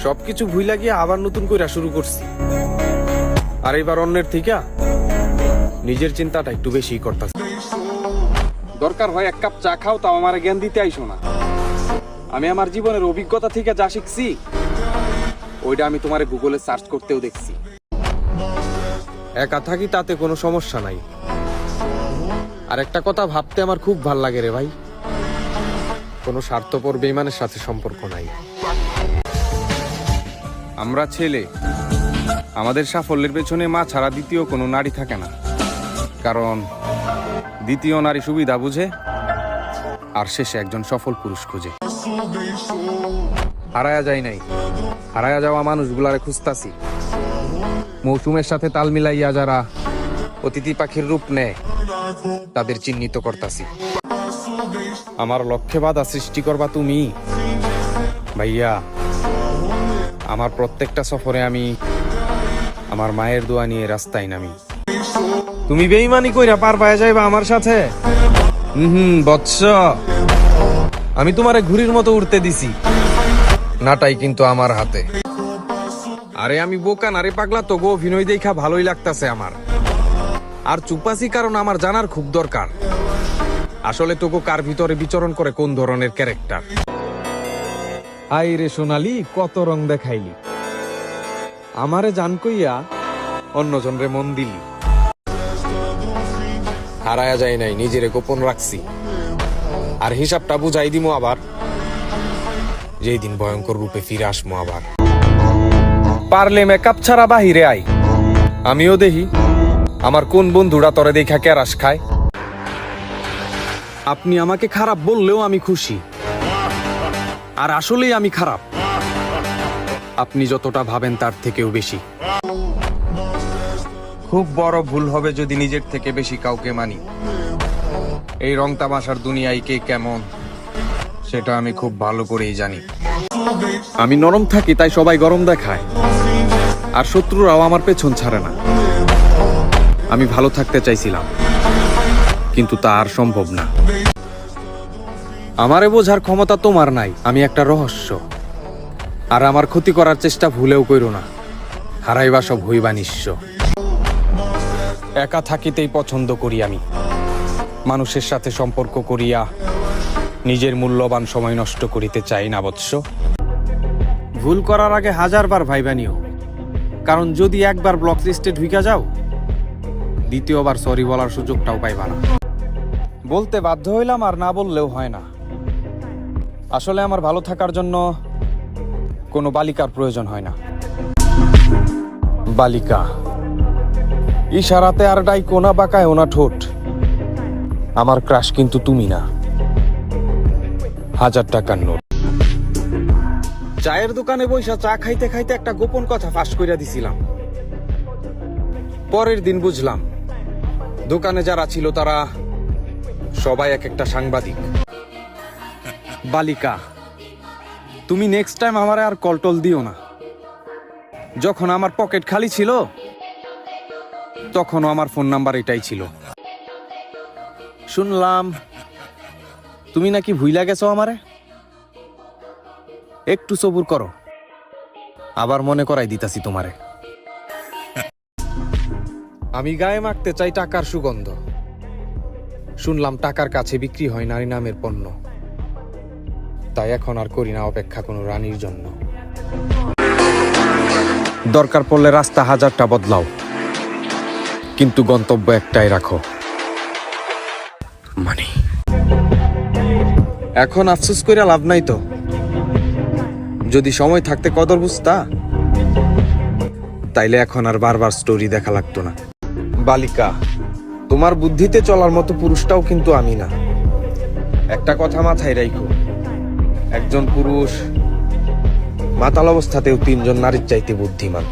সবকিছু ভুইলা গিয়ে আবার নতুন কইরা শুরু করছি। আর এবার অন্যের থেকে নিজের চিন্তাটা একটু বেশি করতেছি। দরকার হয় এক কাপ চা খাও, তাও আমার জ্ঞান দিতে আইসো না। আমি আমার জীবনের অভিজ্ঞতা থেকে যা শিখছি ওইটা আমি তোমার গুগলে সার্চ করতেও দেখছি। একা থাকি তাতে কোনো সমস্যা নাই। আর একটা কথা ভাবতে আমার খুব ভাল লাগে রে ভাই, কোনো স্বার্থপর বেঈমানের সাথে সম্পর্ক নাই। আমরা ছেলে, আমাদের সাফল্যের পেছনে মা ছাড়া দ্বিতীয় কোনো নারী থাকে না। কারণ দ্বিতীয় নারী সুবিধা বুঝে আর শেষে একজন সফল পুরুষ খুঁজে। হারায়া যায় নাই, হারায়া যাওয়া মানুষগুলারে খুঁজতাছি। মৌসুমের সাথে তাল মিলাইয়া যারা অতিথি পাখির রূপ নেয় তাদের চিহ্নিত করতাছি। আমার লক্ষ্যে বাধা সৃষ্টি করবা তুমি ভাইয়া। আমার প্রত্যেকটা সফরে আমি আমার মায়ের দোয়া নিয়ে রাস্তায় নামি। তুমি বেঈমানি কইরা পার পায়ে যাইবা আমার সাথে? বৎস, আমি তোমারে ঘুড়ির মতো উড়তে দিছি, নাটাই কিন্তু আমার হাতে। আরে আমি বোকা না রে পাগলা, তো গো অভিনয় দেখা ভালোই লাগতাছে আমার। আর চুপাসি কারণ আমার জানার খুব দরকার আসলে তোগো কার ভিতরে বিচরণ করে কোন ধরনের ক্যারেক্টার। আই রে সোনালি, কত রং দেখাইলি, আমারে জান কইয়া অন্যজন রে মন দিলি। হারায়া যায় নাই, নিজেরে গোপন রাখছি। আর হিসাবটা বুঝাই দিমু আবার যেই দিন ভয়ঙ্কর রূপে ফিরে আসমু আবার। পারলে মেকআপ ছাড়া বাহিরে আই, আমিও দেখি আমার কোন বন্ধুরা তরে দেখা কেরাস খায়। আপনি আমাকে খারাপ বললেও আমি খুশি, আর আসলেই আমি খারাপ। আপনি যতটা ভাবেন তার থেকেও বেশি। খুব বড় ভুল হবে যদি নিজের থেকে বেশি কাউকে মানি। এই রং তামাশার দুনিয়ায় কে কেমন সেটা আমি খুব ভালো করেই জানি। আমি নরম থাকি তাই সবাই গরম দেখায়, আর শত্রুরাও আমার পেছন ছাড়ে না। আমি ভালো থাকতে চাইছিলাম কিন্তু তা আর সম্ভব না। আমারে বোঝার ক্ষমতা তোমার নাই, আমি একটা রহস্য। আর আমার ক্ষতি করার চেষ্টা ভুলেও কইরো না, হারাইবা সব হইবা নিঃস্ব। একা থাকিতেই পছন্দ করি আমি, মানুষের সাথে সম্পর্ক করিয়া নিজের মূল্যবান সময় নষ্ট করিতে চাই না বৎস। ভুল করার আগে 1000 বার ভাইবা নিও, কারণ যদি একবার ব্লক লিস্টে ঢুইকা যাও দ্বিতীয়বার সরি বলার সুযোগটাও পাইবা না। বলতে বাধ্য হইলাম, আর না বললেও হয় না। আসলে আমার ভালো থাকার জন্য কোনো বালিকার প্রয়োজন হয় না। বালিকা ইশারাতে আর ডাইকো না, বাঁকায় ওনা ঠোঁট। আমার ক্রাশ কিন্তু তুমি না, 1000 টাকার নোট। চায়ের দোকানে বইসা চা খাইতে খাইতে একটা গোপন কথা ফাঁস কইরা দিছিলাম। পরের দিন বুঝলাম দোকানে যারা ছিল তারা সবাই এক একটা সাংবাদিক। বালিকা, তুমি নেক্সট টাইম আমারে আর কলটল দিও না। যখন আমার পকেট খালি ছিল তখনও আমার ফোন নাম্বার এটাই ছিল। শুনলাম তুমি নাকি ভুইলা গেছো আমারে। একটু সবুর করো, আবার মনে করাই দিতাছি তোমারে। আমি গায়ে মাখতে চাই টাকার সুগন্ধ। শুনলাম টাকার কাছে বিক্রি হয় নারী নামের পণ্য। তাই এখন আর করি না অপেক্ষা কোনো রানীর জন্য। দরকার পড়লে রাস্তা 1000টা বদলাও, কিন্তু গন্তব্য একটাই রাখো, মানে। এখন আফসোস কইরা লাভ নাই তো, যদি সময় থাকতে কদর বুঝতা তাইলে এখন আর বারবার স্টোরি দেখা লাগতো না। বালিকা, তোমার বুদ্ধিতে চলার মতো পুরুষটাও কিন্তু আমি না। একটা কথা মাথায় রাখো, একজন পুরুষ মাতাল অবস্থাতেও 3 জন নারীর চাইতে বুদ্ধিমান।